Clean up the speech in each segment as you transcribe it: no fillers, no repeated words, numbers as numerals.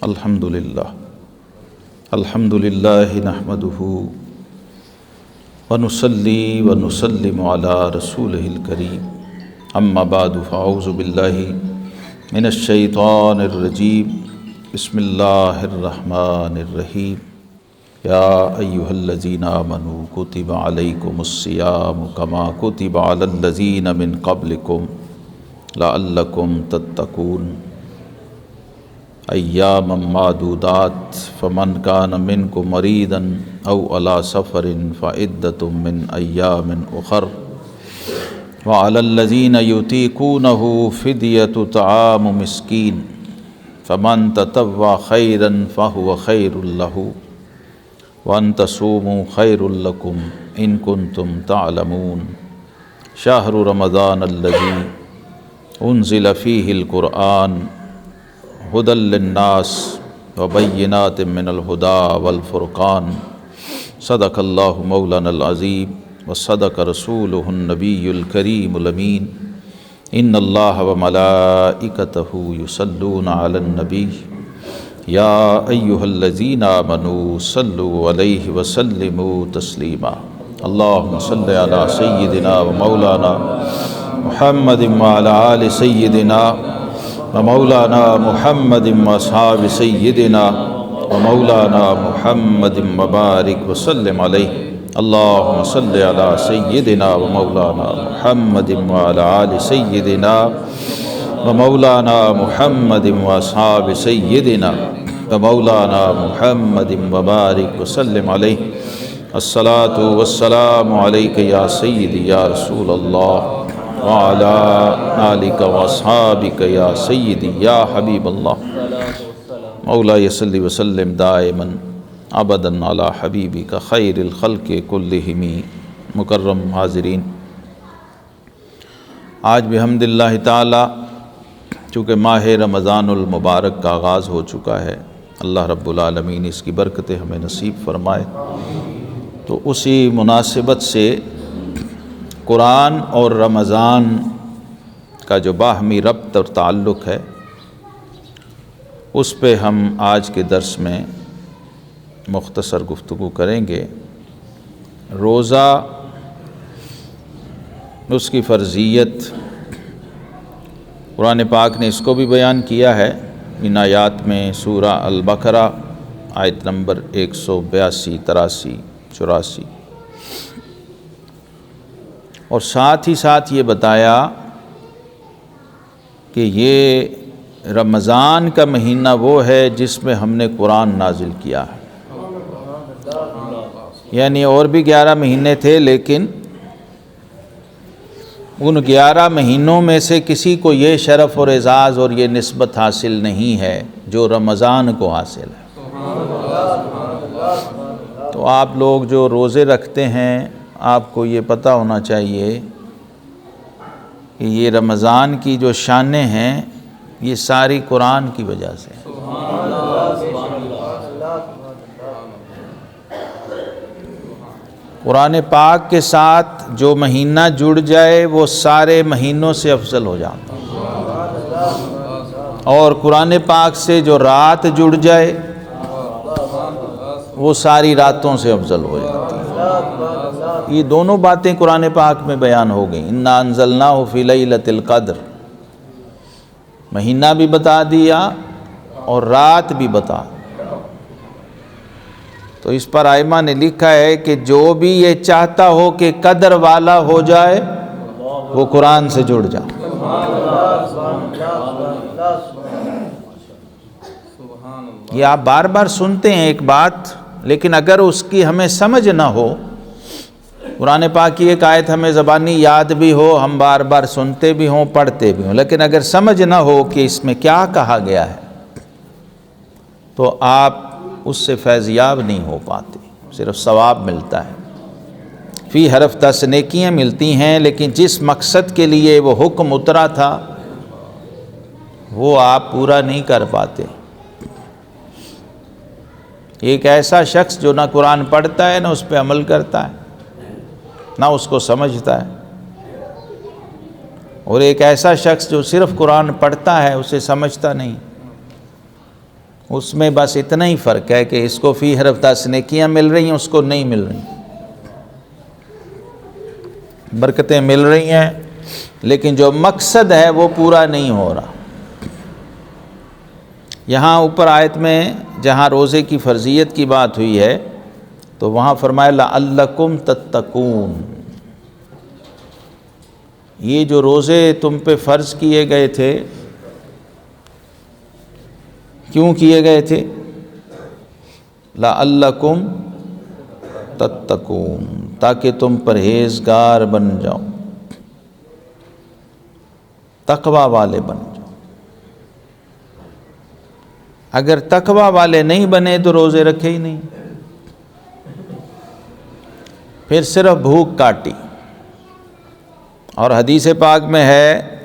الحمدللہ نحمدہ ونصلی ونسلم علی رسولہ الکریم اما بعد فاعوذ باللہ من الشیطان الرجیم بسم اللہ الرحمن الرحیم یا ایہا الذین آمنوا کتب علیکم الصیام کما کتب علی الذین من قبلکم لعلکم تتقون ایاما معدودات فمن کان منکم مریضا او علی سفر فعدۃ من ایام اخر وعلی الذین یطیقونہ فدیۃ طعام مسکین فمن تطوع خیرا فہو خیر لہ وان تصوموا خیر لکم ان کنتم تعلمون شہر رمضان الذی انزل فیہ القرآن ہدی للناس وبینات من الہدی والفرقان صدق اللہ مولانا العظیم وصدق رسولہ النبی الکریم الامین ان اللہ وملائکتہ یصلون علی النبی یا ایہا الذین آمنوا صلوا علیہ وسلموا تسلیما اللہم صلی علی سیدنا ومولانا محمد وعلی آل سیدنا ومولانا محمد واصحاب سیدنا ومولانا محمد وبارک وسلم علیہ اللہم صلی علی سیدنا ومولانا محمد وعلی آل سیدنا ومولانا محمد واصحاب سیدنا ومولانا محمد وبارک وسلم علیہ الصلاۃ والسلام علیک یا سیدی یا رسول اللہ وعلی آلک واصحابک یا سیدی یا حبیب اللہ مولا صلی وسلم دائما ابدا علی حبیبک خیر الخلق کلہم مکرم حاضرین، آج بحمد اللہ تعالی چونکہ ماہ رمضان المبارک کا آغاز ہو چکا ہے، اللہ رب العالمین اس کی برکتیں ہمیں نصیب فرمائے، تو اسی مناسبت سے قرآن اور رمضان کا جو باہمی ربط اور تعلق ہے اس پہ ہم آج کے درس میں مختصر گفتگو کریں گے۔ روزہ، اس کی فرضیت، قرآن پاک نے اس کو بھی بیان کیا ہے ان آیات میں، سورہ البقرہ آیت نمبر 182، 83، 84، اور ساتھ ہی ساتھ یہ بتایا کہ یہ رمضان کا مہینہ وہ ہے جس میں ہم نے قرآن نازل کیا ہے، یعنی اور بھی 11 مہینے تھے لیکن ان 11 مہینوں میں سے کسی کو یہ شرف اور اعزاز اور یہ نسبت حاصل نہیں ہے جو رمضان کو حاصل ہے۔ تو آپ لوگ جو روزے رکھتے ہیں آپ کو یہ پتہ ہونا چاہیے کہ یہ رمضان کی جو شانیں ہیں یہ ساری قرآن کی وجہ سے ہیں۔ قرآن پاک کے ساتھ جو مہینہ جڑ جائے وہ سارے مہینوں سے افضل ہو جاتا ہے، اور قرآن پاک سے جو رات جڑ جائے وہ ساری راتوں سے افضل ہو جاتی ہے۔ یہ دونوں باتیں قرآن پاک میں بیان ہو گئیں، انا انزلناہ فی لیلۃ القدر، مہینہ بھی بتا دیا اور رات بھی بتا دیا۔ تو اس پر ائمہ نے لکھا ہے کہ جو بھی یہ چاہتا ہو کہ قدر والا ہو جائے وہ قرآن سے جڑ جائے۔ یہ آپ بار بار سنتے ہیں ایک بات، لیکن اگر اس کی ہمیں سمجھ نہ ہو، قرآن پاک کی ایک آیت ہمیں زبانی یاد بھی ہو، ہم بار بار سنتے بھی ہوں، پڑھتے بھی ہوں، لیکن اگر سمجھ نہ ہو کہ اس میں کیا کہا گیا ہے تو آپ اس سے فیضیاب نہیں ہو پاتے، صرف ثواب ملتا ہے، فی حرف 10 نیکیاں ملتی ہیں، لیکن جس مقصد کے لیے وہ حکم اترا تھا وہ آپ پورا نہیں کر پاتے۔ ایک ایسا شخص جو نہ قرآن پڑھتا ہے نہ اس پہ عمل کرتا ہے نہ اس کو سمجھتا ہے، اور ایک ایسا شخص جو صرف قرآن پڑھتا ہے اسے سمجھتا نہیں، اس میں بس اتنا ہی فرق ہے کہ اس کو فی حرف 10 نیکیاں مل رہی ہیں، اس کو نہیں مل رہی، برکتیں مل رہی ہیں لیکن جو مقصد ہے وہ پورا نہیں ہو رہا۔ یہاں اوپر آیت میں جہاں روزے کی فرضیت کی بات ہوئی ہے تو وہاں فرمایا لعلکم تتقون، یہ جو روزے تم پہ فرض کیے گئے تھے، کیوں کیے گئے تھے؟ لعلکم تتقون، تاکہ تم پرہیزگار بن جاؤ، تقوی والے بن جاؤ۔ اگر تقوی والے نہیں بنے تو روزے رکھے ہی نہیں، پھر صرف بھوک کاٹی۔ اور حدیث پاک میں ہے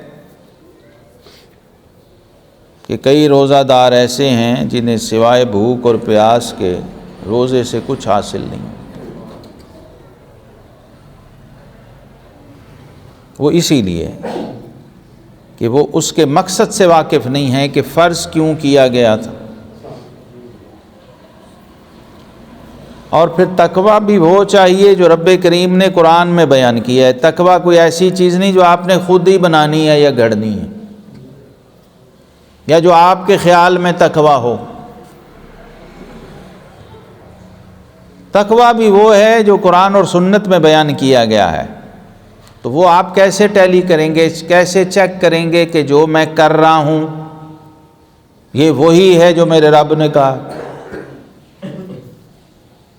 کہ کئی روزہ دار ایسے ہیں جنہیں سوائے بھوک اور پیاس کے روزے سے کچھ حاصل نہیں۔ وہ اسی لیے کہ وہ اس کے مقصد سے واقف نہیں ہیں کہ فرض کیوں کیا گیا تھا۔ اور پھر تقویٰ بھی وہ چاہیے جو رب کریم نے قرآن میں بیان کیا ہے۔ تقویٰ کوئی ایسی چیز نہیں جو آپ نے خود ہی بنانی ہے یا گھڑنی ہے، یا جو آپ کے خیال میں تقویٰ ہو۔ تقویٰ بھی وہ ہے جو قرآن اور سنت میں بیان کیا گیا ہے۔ تو وہ آپ کیسے ٹیلی کریں گے، کیسے چیک کریں گے کہ جو میں کر رہا ہوں یہ وہی ہے جو میرے رب نے کہا؟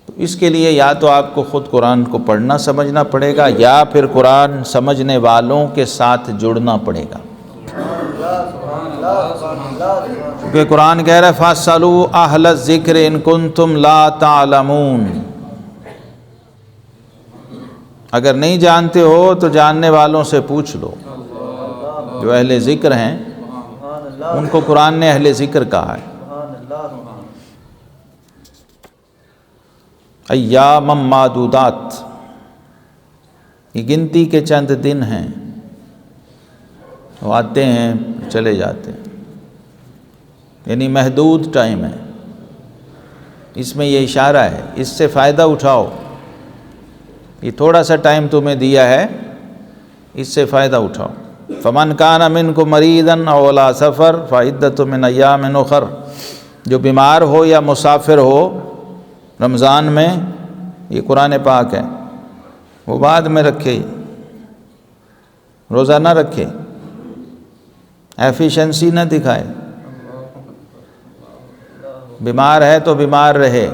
تو اس کے لیے یا تو آپ کو خود قرآن کو پڑھنا سمجھنا پڑے گا، یا پھر قرآن سمجھنے والوں کے ساتھ جڑنا پڑے گا۔ کیونکہ قرآن کہہ رہا ہے فَاسْأَلُوا أَهْلَ الذِّكْرِ إِن كُنتُمْ لَا تَعْلَمُونَ، اگر نہیں جانتے ہو تو جاننے والوں سے پوچھ لو۔ جو اہل ذکر ہیں ان کو قرآن نے اہل ذکر کہا ہے۔ ایام معدودات، یہ گنتی کے چند دن ہیں، وہ آتے ہیں چلے جاتے ہیں، یعنی محدود ٹائم ہے۔ اس میں یہ اشارہ ہے، اس سے فائدہ اٹھاؤ۔ یہ تھوڑا سا ٹائم تمہیں دیا ہے، اس سے فائدہ اٹھاؤ۔ فمن کان منکم مریضا او علی سفر فعدۃ من ایام اخر، جو بیمار ہو یا مسافر ہو رمضان میں، یہ قرآن پاک ہے، وہ بعد میں رکھے، روزہ نہ رکھے، ایفیشنسی نہ دکھائے، بیمار ہے تو بیمار رہے۔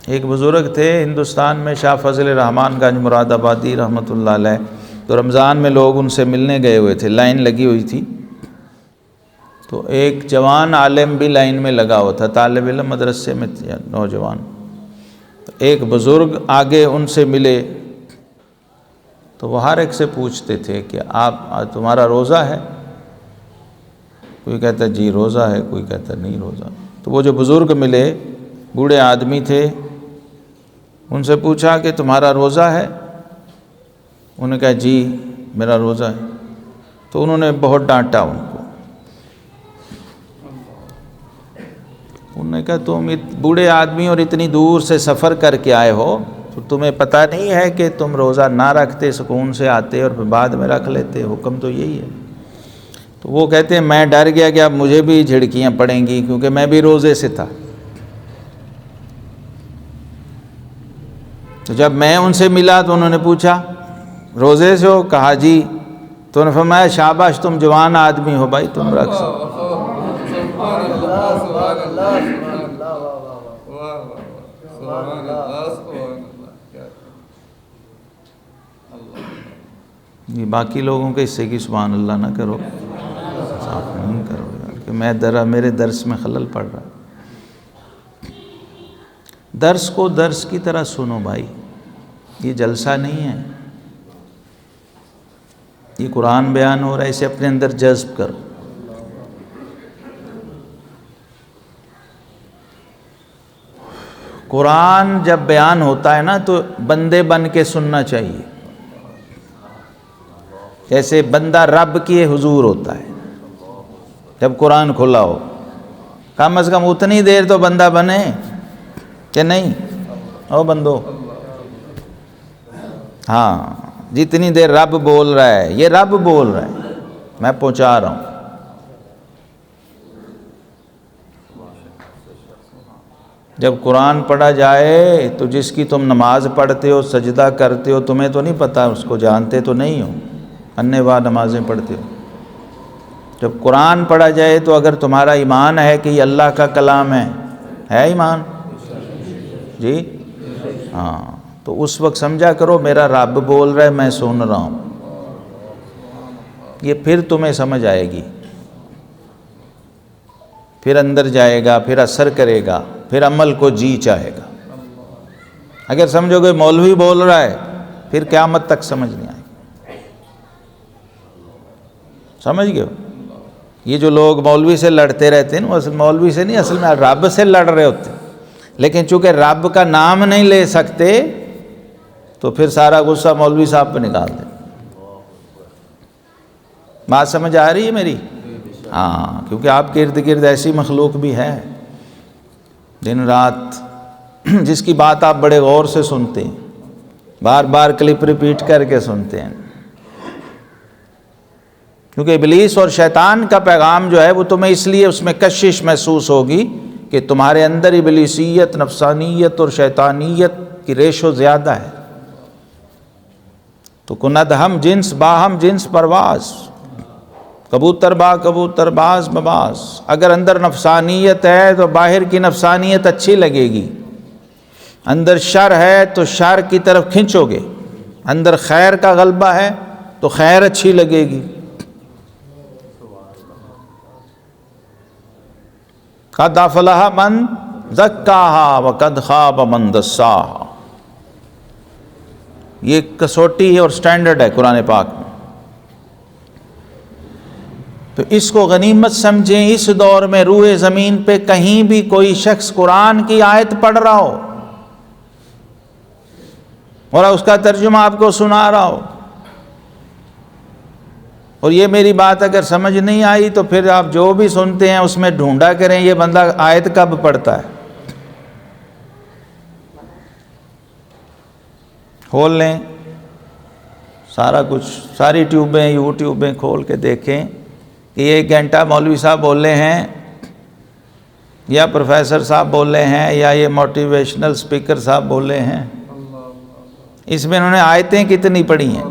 ایک بزرگ تھے ہندوستان میں، شاہ فضل الرحمن گنج مراد آبادی رحمۃ اللہ علیہ، تو رمضان میں لوگ ان سے ملنے گئے ہوئے تھے، لائن لگی ہوئی تھی، تو ایک جوان عالم بھی لائن میں لگا ہوا تھا، طالب علم مدرسے میں نوجوان۔ ایک بزرگ آگے ان سے ملے تو وہ ہر ایک سے پوچھتے تھے کہ تمہارا روزہ ہے؟ کوئی کہتا جی روزہ ہے، کوئی کہتا نہیں روزہ۔ تو وہ جو بزرگ ملے، بوڑھے آدمی تھے، ان سے پوچھا کہ تمہارا روزہ ہے؟ انہوں نے کہا جی میرا روزہ ہے۔ تو انہوں نے بہت ڈانٹا ان کو، انہوں نے کہا تم بوڑھے آدمی اور اتنی دور سے سفر کر کے آئے ہو تو تمہیں پتہ نہیں ہے کہ تم روزہ نہ رکھتے سکون سے آتے اور پھر بعد میں رکھ لیتے، حکم تو یہی ہے۔ تو وہ کہتے ہیں میں ڈر گیا کہ اب مجھے بھی جھڑکیاں پڑیں گی کیونکہ میں بھی روزے سے تھا۔ تو جب میں ان سے ملا تو انہوں نے پوچھا روزے سے ہو؟ کہا جی۔ تو انہوں نے فرمایا شاباش تم جوان آدمی ہو بھائی، تم رکھ سکتے۔ یہ باقی لوگوں کے حصے کی سبحان اللہ نہ کرو، صاف نہیں کرو یار، کہ میرے درس میں خلل پڑ رہا ہے۔ درس کو درس کی طرح سنو بھائی، یہ جلسہ نہیں ہے، یہ قرآن بیان ہو رہا ہے، اسے اپنے اندر جذب کرو۔ قرآن جب بیان ہوتا ہے نا تو بندے بن کے سننا چاہیے، جیسے بندہ رب کے حضور ہوتا ہے۔ جب قرآن کھلا ہو. کم از کم اتنی دیر تو بندہ بنے کہ نہیں او بندو. ہاں جتنی دیر رب بول رہا ہے، یہ رب بول رہا ہے، میں پہنچا رہا ہوں. جب قرآن پڑھا جائے تو جس کی تم نماز پڑھتے ہو، سجدہ کرتے ہو، تمہیں تو نہیں پتہ، اس کو جانتے تو نہیں ہو، انے وہاں نمازیں پڑھتے ہو. جب قرآن پڑھا جائے تو اگر تمہارا ایمان ہے کہ یہ اللہ کا کلام ہے ایمان جی ہاں، تو اس وقت سمجھا کرو میرا رب بول رہا ہے، میں سن رہا ہوں. یہ پھر تمہیں سمجھ آئے گی، پھر اندر جائے گا، پھر اثر کرے گا، پھر عمل کو جی چاہے گا. اگر سمجھو گے مولوی بول رہا ہے، پھر قیامت تک سمجھ نہیں آئے گی. سمجھ گئے ہو؟ یہ جو لوگ مولوی سے لڑتے رہتے ہیں وہ اصل مولوی سے نہیں، اصل میں رب سے لڑ رہے ہوتے ہیں. لیکن چونکہ رب کا نام نہیں لے سکتے تو پھر سارا غصہ مولوی صاحب پہ نکال دیں. بات سمجھ آ رہی ہے میری؟ ہاں، کیونکہ آپ کے ارد گرد ایسی مخلوق بھی ہے دن رات جس کی بات آپ بڑے غور سے سنتے ہیں، بار بار کلپ ریپیٹ کر کے سنتے ہیں. کیونکہ ابلیس اور شیطان کا پیغام جو ہے وہ تمہیں اس لیے اس میں کشش محسوس ہوگی کہ تمہارے اندر ابلیسیت، نفسانیت اور شیطانیت کی ریشو زیادہ ہے. تو کند ہم جنس باہم جنس پرواز، کبوتر با کبوتر باز بباز. اگر اندر نفسانیت ہے تو باہر کی نفسانیت اچھی لگے گی، اندر شر ہے تو شر کی طرف کھنچو گے، اندر خیر کا غلبہ ہے تو خیر اچھی لگے گی. قد افلح من زکاہا وقد خاب من دساہا. یہ کسوٹی ہے اور سٹینڈرڈ ہے قرآن پاک میں. تو اس کو غنیمت سمجھیں. اس دور میں روئے زمین پہ کہیں بھی کوئی شخص قرآن کی آیت پڑھ رہا ہو اور اس کا ترجمہ آپ کو سنا رہا ہو، اور یہ میری بات اگر سمجھ نہیں آئی تو پھر آپ جو بھی سنتے ہیں اس میں ڈھونڈا کریں یہ بندہ آیت کب پڑھتا ہے. کھول لیں سارا کچھ، ساری ٹیوبیں یوٹیوبیں کھول کے دیکھیں کہ یہ 1 گھنٹہ مولوی صاحب بولے ہیں یا پروفیسر صاحب بولے ہیں یا یہ موٹیویشنل سپیکر صاحب بولے ہیں، اس میں انہوں نے آیتیں کتنی پڑھی ہیں.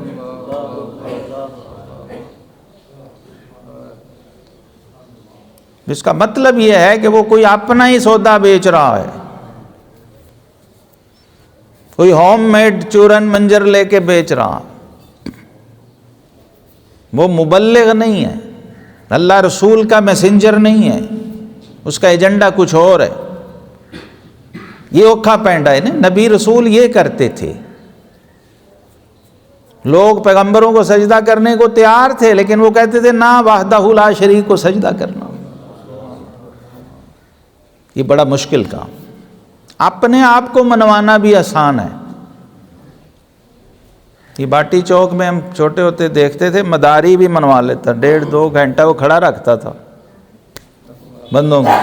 اس کا مطلب یہ ہے کہ وہ کوئی اپنا ہی سودا بیچ رہا ہے، کوئی ہوم میڈ چورن منجر لے کے بیچ رہا، وہ مبلغ نہیں ہے، اللہ رسول کا میسنجر نہیں ہے، اس کا ایجنڈا کچھ اور ہے. یہ اوکھا پینڈا ہے نا. نبی رسول یہ کرتے تھے، لوگ پیغمبروں کو سجدہ کرنے کو تیار تھے لیکن وہ کہتے تھے نہ، وحدہ لا شریک کو سجدہ کرنا. یہ بڑا مشکل کام. اپنے آپ کو منوانا بھی آسان ہے. یہ باٹی چوک میں ہم چھوٹے ہوتے دیکھتے تھے، مداری بھی منوا لیتا، 1.5-2 گھنٹہ وہ کھڑا رکھتا تھا بندوں میں،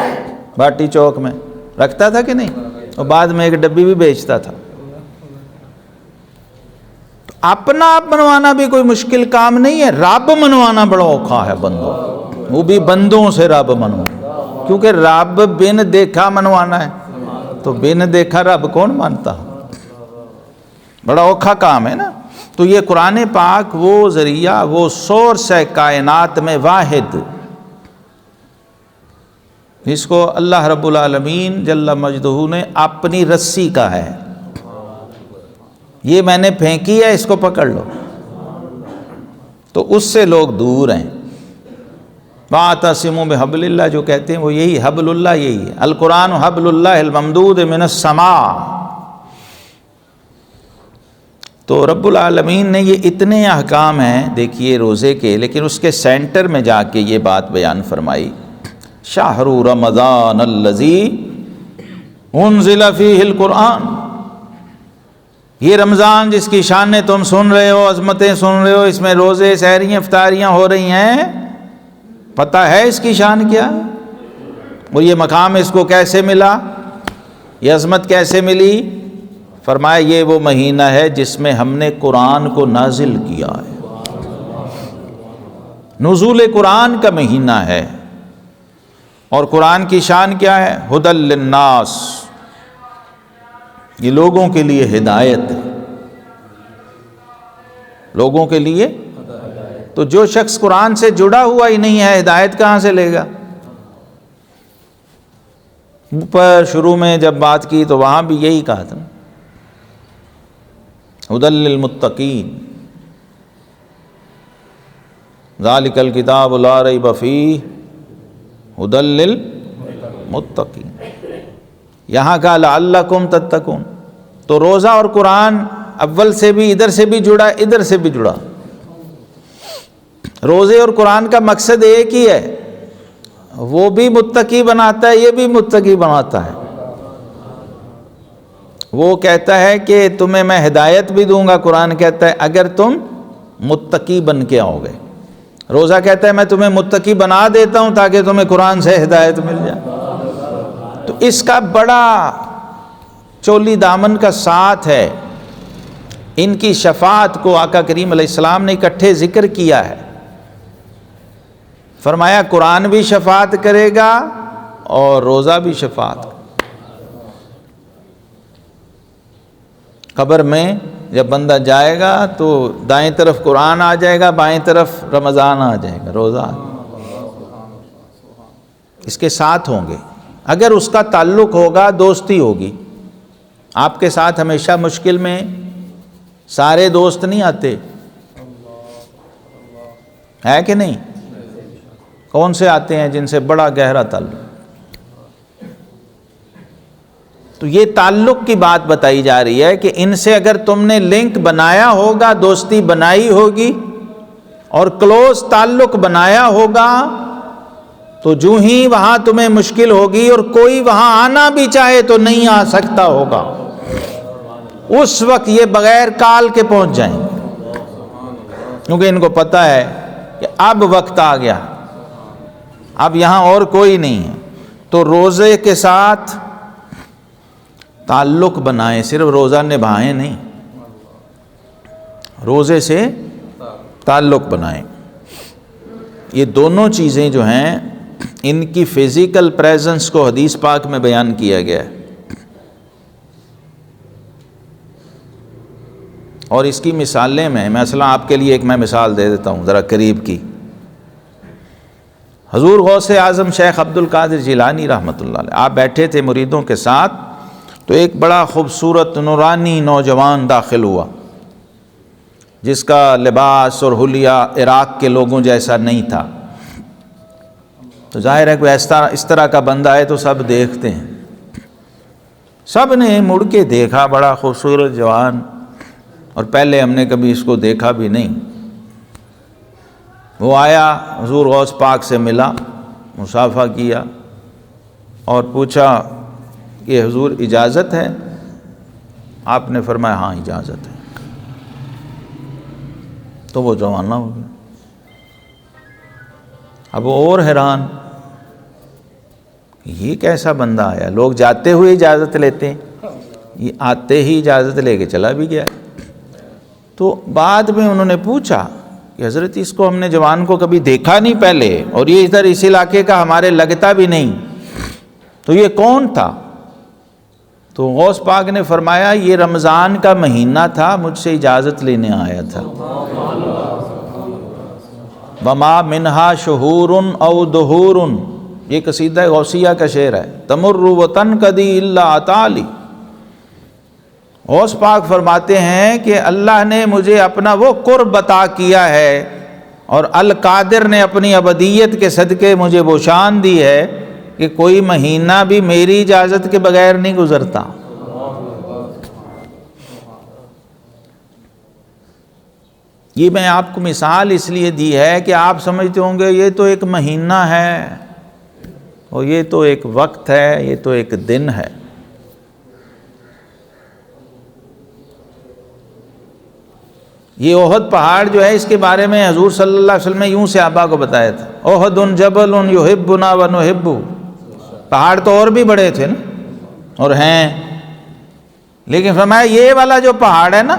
باٹی چوک میں رکھتا تھا کہ نہیں، اور بعد میں 1 ڈبی بھی بیچتا تھا. اپنا آپ منوانا بھی کوئی مشکل کام نہیں ہے، رب منوانا بڑا اوکھا ہے بندوں، وہ بھی بندوں سے رب منوانا، کیونکہ رب بن دیکھا منوانا ہے، تو بن دیکھا رب کون مانتا، بڑا اوکھا کام ہے نا. تو یہ قرآن پاک وہ ذریعہ، وہ سورس ہے کائنات میں واحد، جس کو اللہ رب العالمین جل مجدہ نے اپنی رسی کا ہے. یہ میں نے پھینکی ہے، اس کو پکڑ لو. تو اس سے لوگ دور ہیں. وَاعْتَصِمُوا بِحَبْلِ اللَّهِ جو کہتے ہیں وہ یہی حبل اللہ، یہی ہے القرآن حبل اللہ الممدود من السماء. تو رب العالمین نے یہ اتنے احکام ہیں دیکھیے روزے کے، لیکن اس کے سینٹر میں جا کے یہ بات بیان فرمائی، شہر رمضان الذی انزل فیہ القرآن. یہ رمضان جس کی شانیں تم سن رہے ہو، عظمتیں سن رہے ہو، اس میں روزے، سحریاں، افطاریاں ہو رہی ہیں، پتہ ہے اس کی شان کیا ہے، اور یہ مقام اس کو کیسے ملا، یہ عظمت کیسے ملی؟ فرمایا یہ وہ مہینہ ہے جس میں ہم نے قرآن کو نازل کیا ہے، نزول قرآن کا مہینہ ہے۔ اور قرآن کی شان کیا ہے؟ ھدی للناس، یہ لوگوں کے لیے ہدایت ہے، لوگوں کے لیے۔ تو جو شخص قرآن سے جڑا ہوا ہی نہیں ہے، ہدایت کہاں سے لے گا؟ اوپر شروع میں جب بات کی تو وہاں بھی یہی کہا تھا، ھدی للمتقین، ذالک الکتاب لا ریب فیہ ھدی للمتقین، یہاں کا لعلکم تتقون۔ تو روزہ اور قرآن اول سے بھی ادھر سے بھی جڑا، ادھر سے بھی جڑا۔ روزے اور قرآن کا مقصد ایک ہی ہے، وہ بھی متقی بناتا ہے، یہ بھی متقی بناتا ہے۔ وہ کہتا ہے کہ تمہیں میں ہدایت بھی دوں گا، قرآن کہتا ہے اگر تم متقی بن کے آؤ گے۔ روزہ کہتا ہے میں تمہیں متقی بنا دیتا ہوں تاکہ تمہیں قرآن سے ہدایت مل جائے۔ تو اس کا بڑا چولی دامن کا ساتھ ہے۔ ان کی شفاعت کو آقا کریم علیہ السلام نے اکٹھے ذکر کیا ہے، فرمایا قرآن بھی شفاعت کرے گا اور روزہ بھی شفاعت کرے گا۔ قبر میں جب بندہ جائے گا تو دائیں طرف قرآن آ جائے گا، بائیں طرف رمضان آ جائے گا، روزہ اس کے ساتھ ہوں گے۔ اگر اس کا تعلق ہوگا، دوستی ہوگی آپ کے ساتھ، ہمیشہ مشکل میں سارے دوست نہیں آتے، ہے کہ نہیں؟ کون سے آتے ہیں جن سے بڑا گہرا تعلق؟ تو یہ تعلق کی بات بتائی جا رہی ہے کہ ان سے اگر تم نے لنک بنایا ہوگا، دوستی بنائی ہوگی اور کلوز تعلق بنایا ہوگا، تو جو ہی وہاں تمہیں مشکل ہوگی اور کوئی وہاں آنا بھی چاہے تو نہیں آ سکتا ہوگا، اس وقت یہ بغیر کال کے پہنچ جائیں گے، کیونکہ ان کو پتہ ہے کہ اب وقت آ گیا، اب یہاں اور کوئی نہیں ہے۔ تو روزے کے ساتھ تعلق بنائیں، صرف روزہ نبھائیں نہیں، روزے سے تعلق بنائیں۔ یہ دونوں چیزیں جو ہیں ان کی فزیکل پریزنس کو حدیث پاک میں بیان کیا گیا ہے، اور اس کی مثالیں میں مثلا آپ کے لیے ایک میں مثال دے دیتا ہوں ذرا قریب کی۔ حضور غوث اعظم شیخ عبد القادر جیلانی رحمۃ اللہ علیہ، آپ بیٹھے تھے مریدوں کے ساتھ، تو ایک بڑا خوبصورت نورانی نوجوان داخل ہوا جس کا لباس اور حلیہ عراق کے لوگوں جیسا نہیں تھا۔ تو ظاہر ہے کوئی اس طرح کا بندہ ہے تو سب دیکھتے ہیں، سب نے مڑ کے دیکھا، بڑا خوبصورت جوان، اور پہلے ہم نے کبھی اس کو دیکھا بھی نہیں۔ وہ آیا، حضور غوث پاک سے ملا، مصافحہ کیا اور پوچھا کہ حضور اجازت ہے؟ آپ نے فرمایا ہاں اجازت ہے۔ تو وہ روانہ ہو گیا۔ اب وہ اور حیران، یہ کیسا بندہ آیا؟ لوگ جاتے ہوئے اجازت لیتے ہیں، یہ آتے ہی اجازت لے کے چلا بھی گیا۔ تو بعد میں انہوں نے پوچھا کہ حضرت اس کو ہم نے جوان کو کبھی دیکھا نہیں پہلے، اور یہ ادھر اس علاقے کا ہمارے لگتا بھی نہیں، تو یہ کون تھا؟ تو غوث پاک نے فرمایا یہ رمضان کا مہینہ تھا، مجھ سے اجازت لینے آیا تھا۔ وما منہا شہور او دہور، یہ قصیدہ غوثیہ کا شعر ہے، تمر وتنقضی الا اتالی۔ غوث پاک فرماتے ہیں کہ اللہ نے مجھے اپنا وہ قرب عطا کیا ہے، اور القادر نے اپنی ابدیت کے صدقے مجھے وہ شان دی ہے کہ کوئی مہینہ بھی میری اجازت کے بغیر نہیں گزرتا۔ یہ میں آپ کو مثال اس لیے دی ہے کہ آپ سمجھتے ہوں گے یہ تو ایک مہینہ ہے، اور یہ تو ایک وقت ہے، یہ تو ایک دن ہے۔ یہ احد پہاڑ جو ہے اس کے بارے میں حضور صلی اللہ علیہ وسلم نے یوں صحابہ کو بتایا تھا، احد جبل یحبنا ونحبہ، پہاڑ تو اور بھی بڑے تھے نا اور ہیں، لیکن فرمایا یہ والا جو پہاڑ ہے نا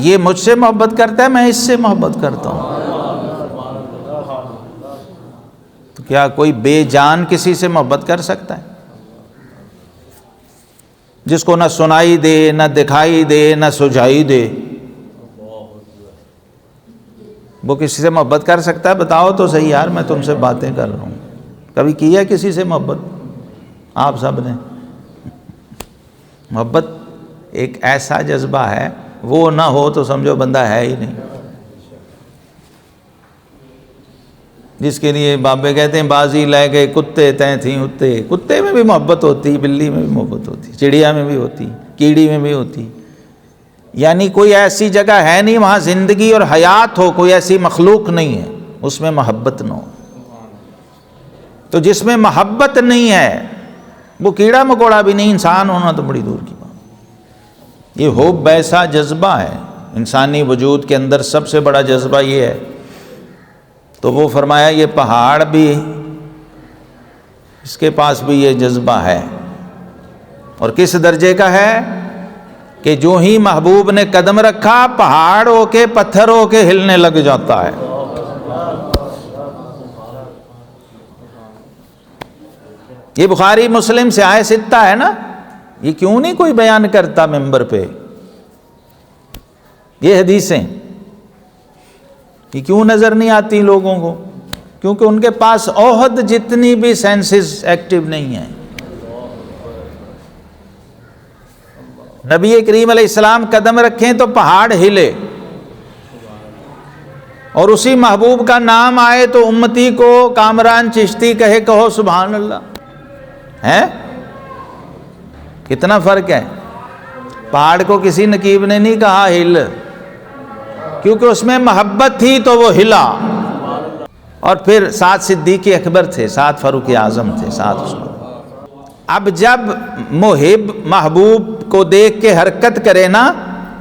یہ مجھ سے محبت کرتا ہے، میں اس سے محبت کرتا ہوں۔ تو کیا کوئی بے جان کسی سے محبت کر سکتا ہے؟ جس کو نہ سنائی دے، نہ دکھائی دے، نہ سجائی دے، وہ کسی سے محبت کر سکتا ہے؟ بتاؤ تو صحیح یار، میں تم سے باتیں کر رہا ہوں، کبھی کی ہے کسی سے محبت آپ سب نے؟ محبت ایک ایسا جذبہ ہے، وہ نہ ہو تو سمجھو بندہ ہے ہی نہیں، جس کے لیے بابے کہتے ہیں بازی لے گئے کتے تیں تھیں اتے، کتے میں بھی محبت ہوتی، بلی میں بھی محبت ہوتی، چڑیا میں بھی ہوتی، کیڑی میں بھی ہوتی، یعنی کوئی ایسی جگہ ہے نہیں وہاں زندگی اور حیات ہو، کوئی ایسی مخلوق نہیں ہے اس میں محبت نہ ہو۔ تو جس میں محبت نہیں ہے وہ کیڑا مکوڑا بھی نہیں، انسان ہونا تو بڑی دور کی بات۔ یہ حب ایسا جذبہ ہے انسانی وجود کے اندر، سب سے بڑا جذبہ یہ ہے۔ تو وہ فرمایا یہ پہاڑ بھی، اس کے پاس بھی یہ جذبہ ہے، اور کس درجے کا ہے کہ جو ہی محبوب نے قدم رکھا پہاڑ ہو کے پتھر ہو کے ہلنے لگ جاتا ہے۔ یہ بخاری مسلم سے آئے ستہ ہے نا، یہ کیوں نہیں کوئی بیان کرتا ممبر پہ یہ حدیثیں؟ یہ کیوں نظر نہیں آتی لوگوں کو؟ کیونکہ ان کے پاس احد جتنی بھی سینسز ایکٹیو نہیں ہیں۔ نبی کریم علیہ السلام قدم رکھیں تو پہاڑ ہلے، اور اسی محبوب کا نام آئے تو امتی کو کامران چشتی کہے کہو سبحان اللہ، ہے کتنا فرق ہے۔ پہاڑ کو کسی نقیب نے نہیں کہا ہل، کیونکہ اس میں محبت تھی تو وہ ہلا۔ اور پھر ساتھ صدیق اکبر تھے، ساتھ فاروق اعظم تھے، ساتھ اس کو۔ اب جب محب محبوب کو دیکھ کے حرکت کرے نا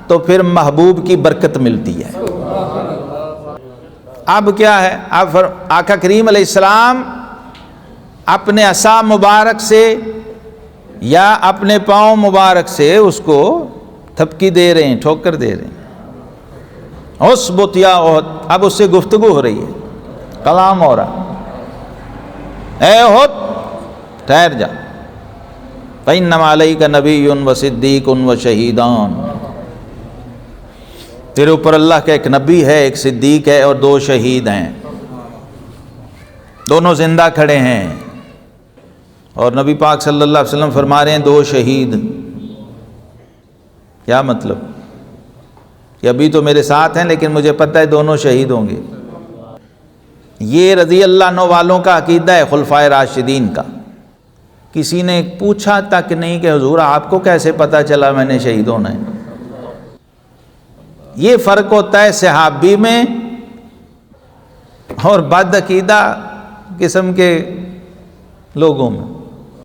تو پھر محبوب کی برکت ملتی ہے۔ اب کیا ہے، اب آقا کریم علیہ السلام اپنے عصا مبارک سے یا اپنے پاؤں مبارک سے اس کو تھپکی دے رہے ہیں، ٹھوکر دے رہے ہیں، اثبت یا احد۔ اب اس سے گفتگو ہو رہی ہے، کلام ہو رہا، اے احد ٹھہر جا، فإنما علیک نبی و صدیق و شہیدان، تیرے اوپر اللہ کا ایک نبی ہے، ایک صدیق ہے، اور 2 شہید ہیں، دونوں زندہ کھڑے ہیں۔ اور نبی پاک صلی اللہ علیہ وسلم فرما رہے ہیں 2 شہید، کیا مطلب کہ ابھی تو میرے ساتھ ہیں لیکن مجھے پتہ ہے دونوں شہید ہوں گے۔ یہ رضی اللہ عنہ والوں کا عقیدہ ہے، خلفائے راشدین کا۔ کسی نے پوچھا تک نہیں کہ حضور آپ کو کیسے پتہ چلا میں نے شہید ہونا ہے۔ یہ فرق ہوتا ہے صحابی میں اور بد عقیدہ قسم کے لوگوں میں۔